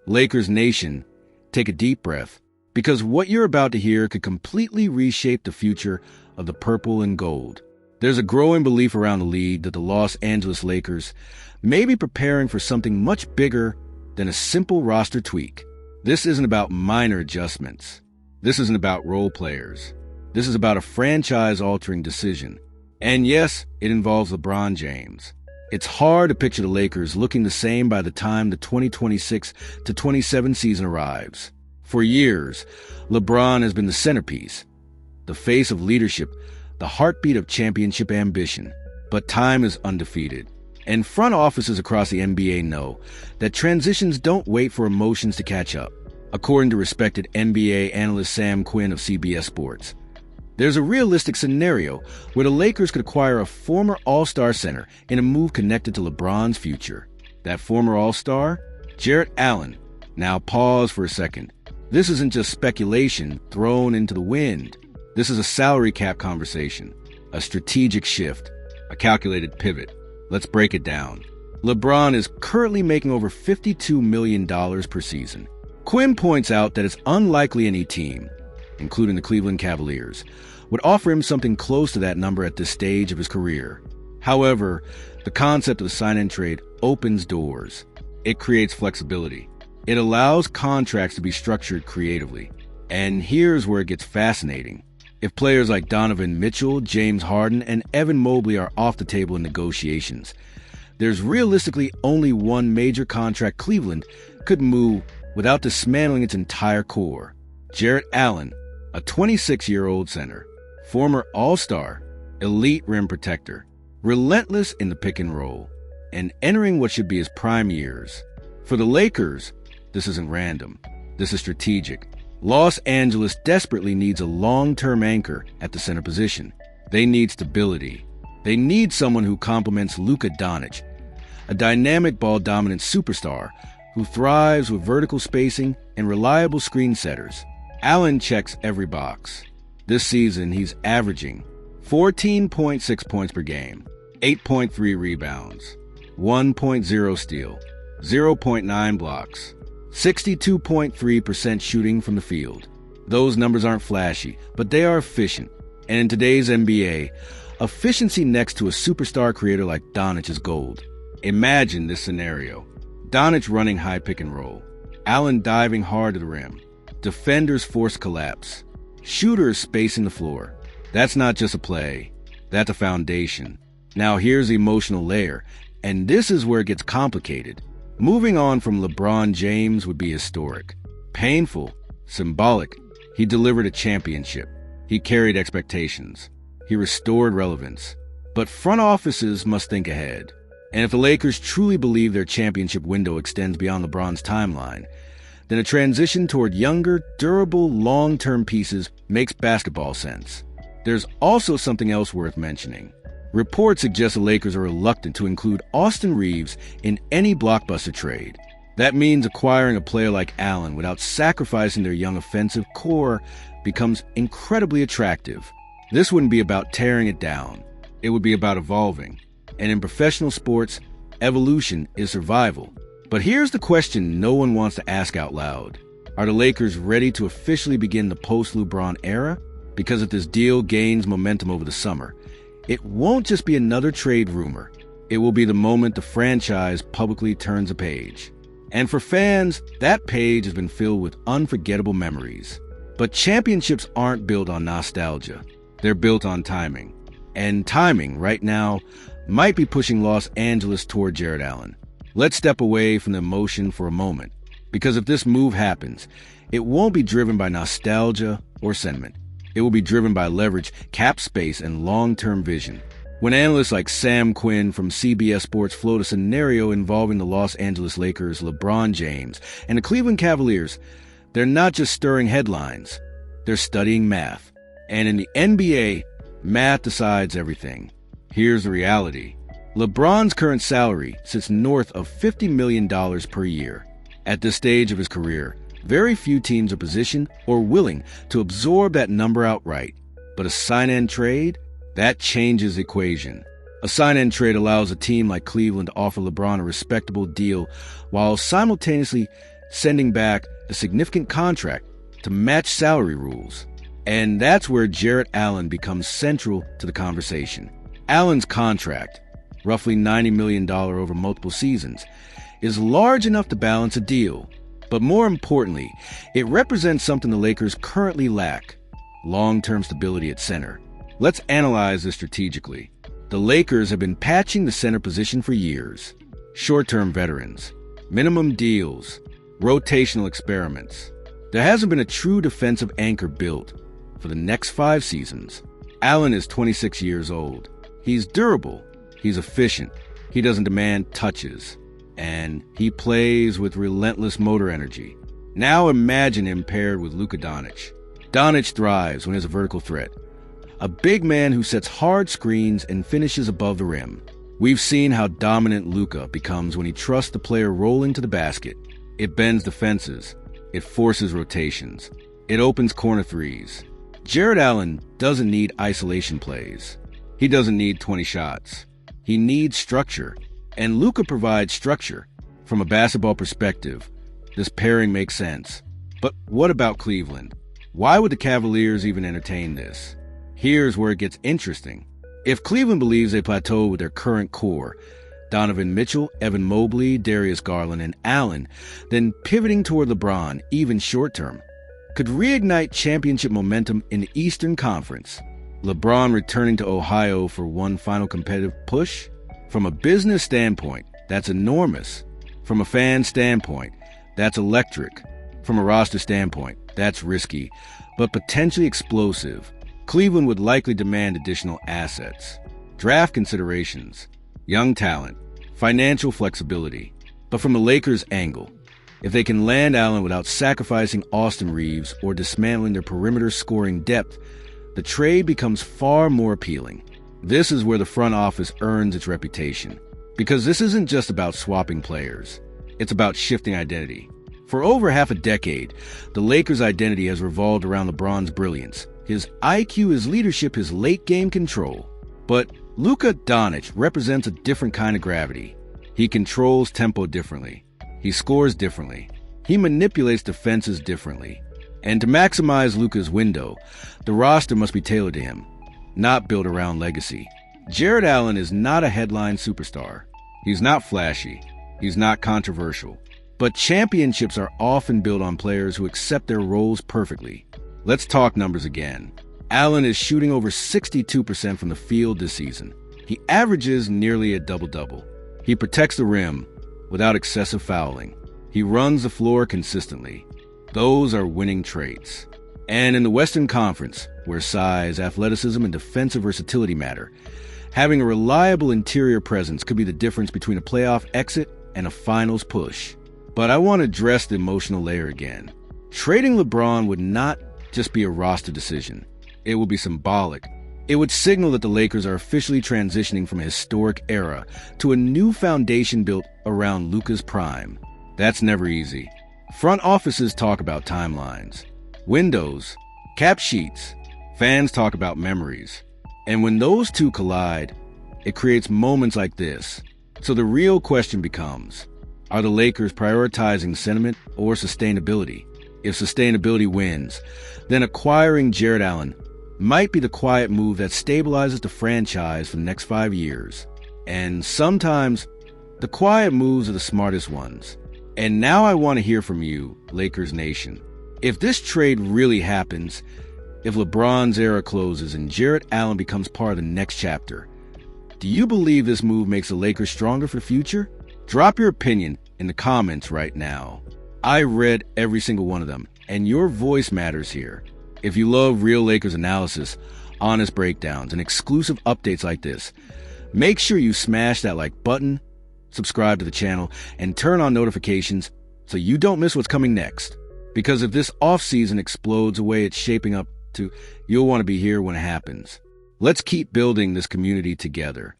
Lakers Nation, take a deep breath, because what you're about to hear could completely reshape the future of the purple and gold. There's a growing belief around the league that the Los Angeles Lakers may be preparing for something much bigger than a simple roster tweak. This isn't about minor adjustments. This isn't about role players. This is about a franchise-altering decision. And yes, it involves LeBron James. It's hard to picture the Lakers looking the same by the time the 2026-27 season arrives. For years, LeBron has been the centerpiece, the face of leadership, the heartbeat of championship ambition. But time is undefeated. And front offices across the NBA know that transitions don't wait for emotions to catch up. According to respected NBA analyst Sam Quinn of CBS Sports, there's a realistic scenario where the Lakers could acquire a former All-Star center in a move connected to LeBron's future. That former All-Star? Jarrett Allen. Now pause for a second. This isn't just speculation thrown into the wind. This is a salary cap conversation, a strategic shift, a calculated pivot. Let's break it down. LeBron is currently making over $52 million per season. Quinn points out that it's unlikely any team, including the Cleveland Cavaliers, would offer him something close to that number at this stage of his career. However, the concept of the sign-and trade opens doors. It creates flexibility. It allows contracts to be structured creatively. And here's where it gets fascinating. If players like Donovan Mitchell, James Harden, and Evan Mobley are off the table in negotiations, there's realistically only one major contract Cleveland could move without dismantling its entire core. Jarrett Allen, a 26-year-old center, former All-Star, elite rim protector, relentless in the pick and roll, and entering what should be his prime years. For the Lakers, this isn't random. This is strategic. Los Angeles desperately needs a long-term anchor at the center position. They need stability. They need someone who complements Luka Doncic, a dynamic ball-dominant superstar who thrives with vertical spacing and reliable screen setters. Allen checks every box. This season, he's averaging 14.6 points per game, 8.3 rebounds, 1.0 steal, 0.9 blocks, 62.3% shooting from the field. Those numbers aren't flashy, but they are efficient. And in today's NBA, efficiency next to a superstar creator like Doncic is gold. Imagine this scenario. Doncic running high pick and roll, Allen diving hard to the rim, defenders force collapse, shooters spacing the floor. That's not just a play, that's a foundation. Now here's the emotional layer, and this is where it gets complicated. Moving on from LeBron James would be historic, painful, symbolic. He delivered a championship. He carried expectations. He restored relevance. But front offices must think ahead. And if the Lakers truly believe their championship window extends beyond LeBron's timeline, then a transition toward younger, durable, long-term pieces makes basketball sense. There's also something else worth mentioning. Reports suggest the Lakers are reluctant to include Austin Reeves in any blockbuster trade. That means acquiring a player like Allen without sacrificing their young offensive core becomes incredibly attractive. This wouldn't be about tearing it down. It would be about evolving. And in professional sports, evolution is survival. But here's the question no one wants to ask out loud. Are the Lakers ready to officially begin the post-LeBron era? Because if this deal gains momentum over the summer, it won't just be another trade rumor. It will be the moment the franchise publicly turns a page. And for fans, that page has been filled with unforgettable memories. But championships aren't built on nostalgia. They're built on timing. And timing, right now, might be pushing Los Angeles toward Jarrett Allen. Let's step away from the emotion for a moment. Because if this move happens, it won't be driven by nostalgia or sentiment. It will be driven by leverage, cap space, and long-term vision. When analysts like Sam Quinn from CBS Sports float a scenario involving the Los Angeles Lakers, LeBron James, and the Cleveland Cavaliers, they're not just stirring headlines. They're studying math. And in the NBA, math decides everything. Here's the reality. LeBron's current salary sits north of $50 million per year. At this stage of his career, very few teams are positioned or willing to absorb that number outright. But a sign-and trade? That changes the equation. A sign-and trade allows a team like Cleveland to offer LeBron a respectable deal while simultaneously sending back a significant contract to match salary rules. And that's where Jarrett Allen becomes central to the conversation. Allen's contract, roughly $90 million over multiple seasons, is large enough to balance a deal. But more importantly, it represents something the Lakers currently lack: long-term stability at center. Let's analyze this strategically. The Lakers have been patching the center position for years. Short-term veterans, minimum deals, rotational experiments. There hasn't been a true defensive anchor built for the next 5 seasons. Allen is 26 years old. He's durable. He's efficient. He doesn't demand touches. And he plays with relentless motor energy. Now imagine him paired with Luka Doncic. Doncic thrives when there's a vertical threat. A big man who sets hard screens and finishes above the rim. We've seen how dominant Luka becomes when he trusts the player rolling to the basket. It bends defenses. It forces rotations. It opens corner threes. Jarrett Allen doesn't need isolation plays. He doesn't need 20 shots. He needs structure. And Luka provides structure. From a basketball perspective, this pairing makes sense. But what about Cleveland? Why would the Cavaliers even entertain this? Here's where it gets interesting. If Cleveland believes they plateau with their current core, Donovan Mitchell, Evan Mobley, Darius Garland, and Allen, then pivoting toward LeBron, even short-term, could reignite championship momentum in the Eastern Conference. LeBron returning to Ohio for one final competitive push? From a business standpoint, that's enormous. From a fan standpoint, that's electric. From a roster standpoint, that's risky, but potentially explosive. Cleveland would likely demand additional assets, draft considerations, young talent, financial flexibility. But from a Lakers angle, if they can land Allen without sacrificing Austin Reeves or dismantling their perimeter scoring depth, the trade becomes far more appealing. This is where the front office earns its reputation. Because this isn't just about swapping players. It's about shifting identity. For over half a decade, the Lakers' identity has revolved around LeBron's brilliance, his IQ, his leadership, his late-game control. But Luka Doncic represents a different kind of gravity. He controls tempo differently. He scores differently. He manipulates defenses differently. And to maximize Luka's window, the roster must be tailored to him, not built around legacy. Jarrett Allen is not a headline superstar. He's not flashy. He's not controversial. But championships are often built on players who accept their roles perfectly. Let's talk numbers again. Allen is shooting over 62% from the field this season. He averages nearly a double-double. He protects the rim without excessive fouling. He runs the floor consistently. Those are winning traits. And in the Western Conference, where size, athleticism, and defensive versatility matter, having a reliable interior presence could be the difference between a playoff exit and a finals push. But I want to address the emotional layer again. Trading LeBron would not just be a roster decision. It would be symbolic. It would signal that the Lakers are officially transitioning from a historic era to a new foundation built around Luka's prime. That's never easy. Front offices talk about timelines, windows, cap sheets. Fans talk about memories. And when those two collide, it creates moments like this. So the real question becomes, are the Lakers prioritizing sentiment or sustainability? If sustainability wins, then acquiring Jarrett Allen might be the quiet move that stabilizes the franchise for the next 5 years. And sometimes, the quiet moves are the smartest ones. And now I want to hear from you, Lakers Nation. If this trade really happens, if LeBron's era closes and Jarrett Allen becomes part of the next chapter, do you believe this move makes the Lakers stronger for the future? Drop your opinion in the comments right now. I read every single one of them, and your voice matters here. If you love real Lakers analysis, honest breakdowns, and exclusive updates like this, make sure you smash that like button, subscribe to the channel, and turn on notifications so you don't miss what's coming next. Because if this offseason explodes the way it's shaping up to, you'll want to be here when it happens. Let's keep building this community together.